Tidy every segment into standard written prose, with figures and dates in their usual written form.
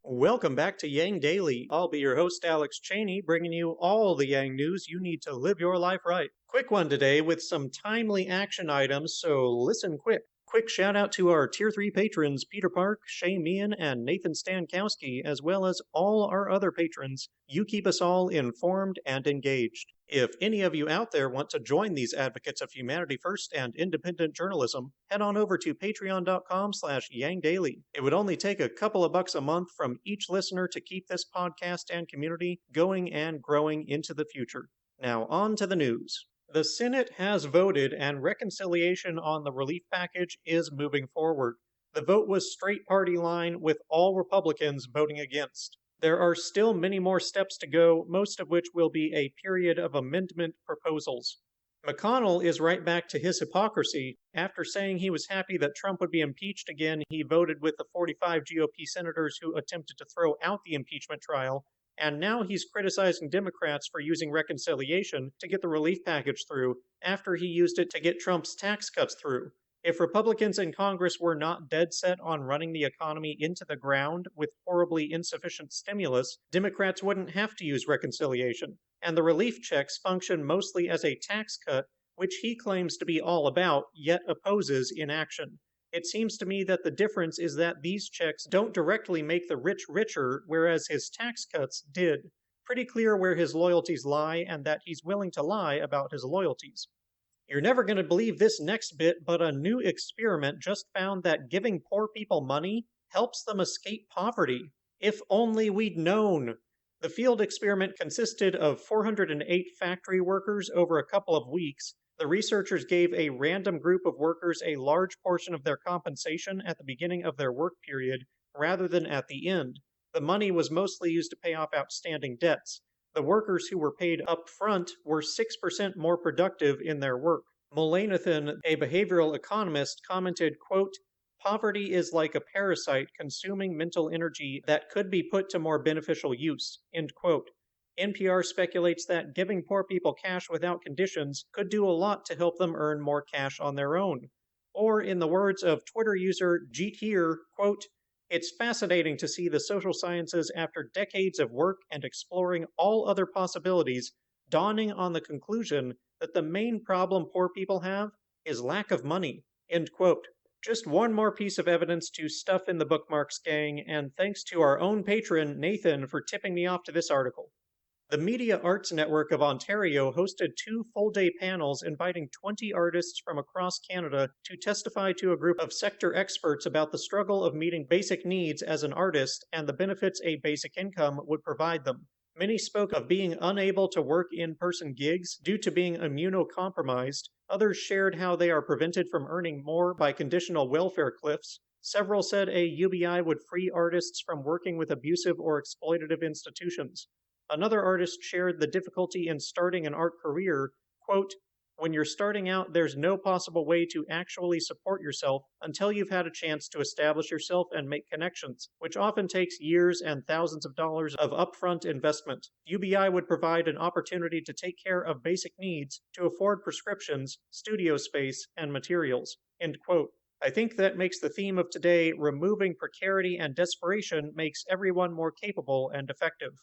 Welcome back to Yang Daily. I'll be your host, Alex Cheney, bringing you all the Yang news you need to live your life right. Quick one today with some timely action items, so listen quick. Quick shout out to our Tier 3 patrons, Peter Park, Shay Meehan, and Nathan Stankowski, as well as all our other patrons. You keep us all informed and engaged. If any of you out there want to join these advocates of humanity first and independent journalism, head on over to patreon.com/YangDaily. It would only take a couple of bucks a month from each listener to keep this podcast and community going and growing into the future. Now on to the news. The Senate has voted and reconciliation on the relief package is moving forward. The vote was straight party line with all Republicans voting against. There are still many more steps to go, most of which will be a period of amendment proposals. McConnell is right back to his hypocrisy. After saying he was happy that Trump would be impeached again, he voted with the 45 GOP senators who attempted to throw out the impeachment trial, and now he's criticizing Democrats for using reconciliation to get the relief package through after he used it to get Trump's tax cuts through. If Republicans in Congress were not dead set on running the economy into the ground with horribly insufficient stimulus, Democrats wouldn't have to use reconciliation, and the relief checks function mostly as a tax cut, which he claims to be all about, yet opposes in action. It seems to me that the difference is that these checks don't directly make the rich richer, whereas his tax cuts did. Pretty clear where his loyalties lie, and that he's willing to lie about his loyalties. You're never going to believe this next bit, but a new experiment just found that giving poor people money helps them escape poverty. If only we'd known. The field experiment consisted of 408 factory workers over a couple of weeks. The researchers gave a random group of workers a large portion of their compensation at the beginning of their work period rather than at the end. The money was mostly used to pay off outstanding debts. The workers who were paid up front were 6% more productive in their work. Mullainathan, a behavioral economist, commented, quote, "Poverty is like a parasite consuming mental energy that could be put to more beneficial use," end quote. NPR speculates that giving poor people cash without conditions could do a lot to help them earn more cash on their own. Or, in the words of Twitter user Jeet Here, quote, "It's fascinating to see the social sciences, after decades of work and exploring all other possibilities, dawning on the conclusion that the main problem poor people have is lack of money," end quote. Just one more piece of evidence to stuff in the bookmarks, gang, and thanks to our own patron, Nathan, for tipping me off to this article. The Media Arts Network of Ontario hosted 2 full-day panels inviting 20 artists from across Canada to testify to a group of sector experts about the struggle of meeting basic needs as an artist and the benefits a basic income would provide them. Many spoke of being unable to work in-person gigs due to being immunocompromised. Others shared how they are prevented from earning more by conditional welfare cliffs. Several said a UBI would free artists from working with abusive or exploitative institutions. Another artist shared the difficulty in starting an art career. Quote, "When you're starting out, there's no possible way to actually support yourself until you've had a chance to establish yourself and make connections, which often takes years and thousands of dollars of upfront investment. UBI would provide an opportunity to take care of basic needs, to afford prescriptions, studio space, and materials." End quote. I think that makes the theme of today, removing precarity and desperation, makes everyone more capable and effective.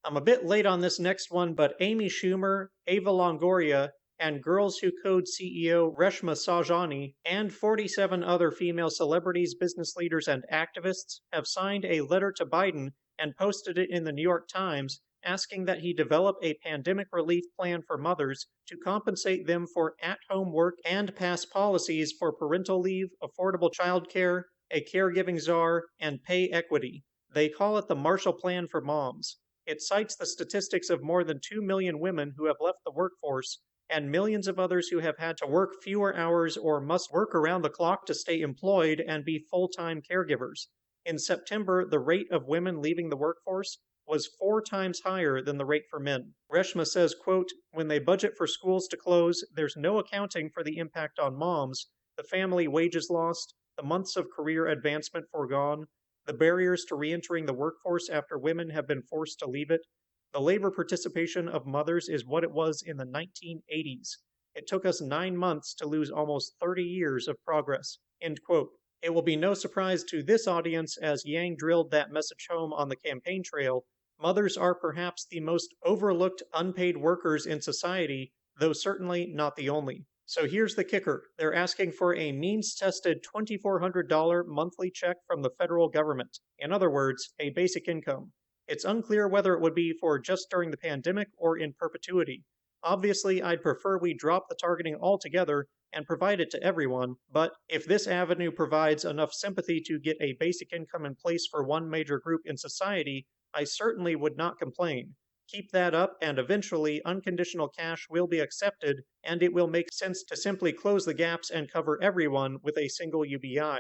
I'm a bit late on this next one, but Amy Schumer, Ava Longoria, and Girls Who Code CEO Reshma Saujani, and 47 other female celebrities, business leaders, and activists have signed a letter to Biden and posted it in the New York Times, asking that he develop a pandemic relief plan for mothers to compensate them for at-home work and pass policies for parental leave, affordable childcare, a caregiving czar, and pay equity. They call it the Marshall Plan for Moms. It cites the statistics of more than 2 million women who have left the workforce and millions of others who have had to work fewer hours or must work around the clock to stay employed and be full-time caregivers. In September, the rate of women leaving the workforce was 4 times higher than the rate for men. Reshma says, quote, "When they budget for schools to close, there's no accounting for the impact on moms, the family wages lost, the months of career advancement foregone, the barriers to re-entering the workforce after women have been forced to leave it. The labor participation of mothers is what it was in the 1980s. It took us 9 months to lose almost 30 years of progress." End quote. It will be no surprise to this audience as Yang drilled that message home on the campaign trail. Mothers are perhaps the most overlooked unpaid workers in society, though certainly not the only. So here's the kicker. They're asking for a means-tested $2,400 monthly check from the federal government. In other words, a basic income. It's unclear whether it would be for just during the pandemic or in perpetuity. Obviously, I'd prefer we drop the targeting altogether and provide it to everyone, but if this avenue provides enough sympathy to get a basic income in place for one major group in society, I certainly would not complain. Keep that up, and eventually unconditional cash will be accepted, and it will make sense to simply close the gaps and cover everyone with a single UBI.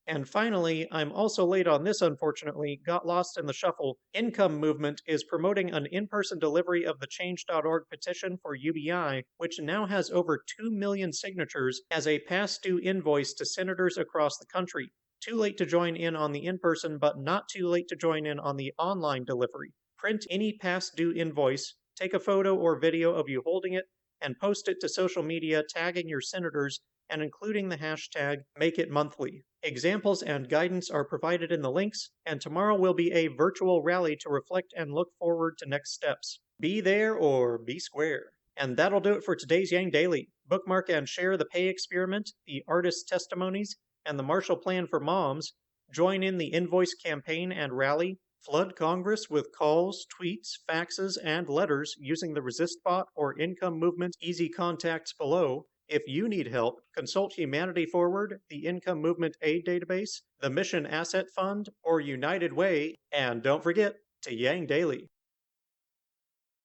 And finally, I'm also late on this unfortunately, got lost in the shuffle. Income Movement is promoting an in-person delivery of the Change.org petition for UBI, which now has over 2 million signatures as a past due invoice to senators across the country. Too late to join in on the in-person, but not too late to join in on the online delivery. Print any past due invoice, take a photo or video of you holding it, and post it to social media tagging your senators and including the hashtag #MakeItMonthly. Examples and guidance are provided in the links, and tomorrow will be a virtual rally to reflect and look forward to next steps. Be there or be square. And that'll do it for today's Yang Daily. Bookmark and share the pay experiment, the artist testimonies, and the Marshall Plan for Moms. Join in the invoice campaign and rally. Flood Congress with calls, tweets, faxes, and letters using the Resist bot or Income Movement easy contacts below. If you need help, consult Humanity Forward, the Income Movement Aid Database, the Mission Asset Fund, or United Way, and don't forget to Yang Daily.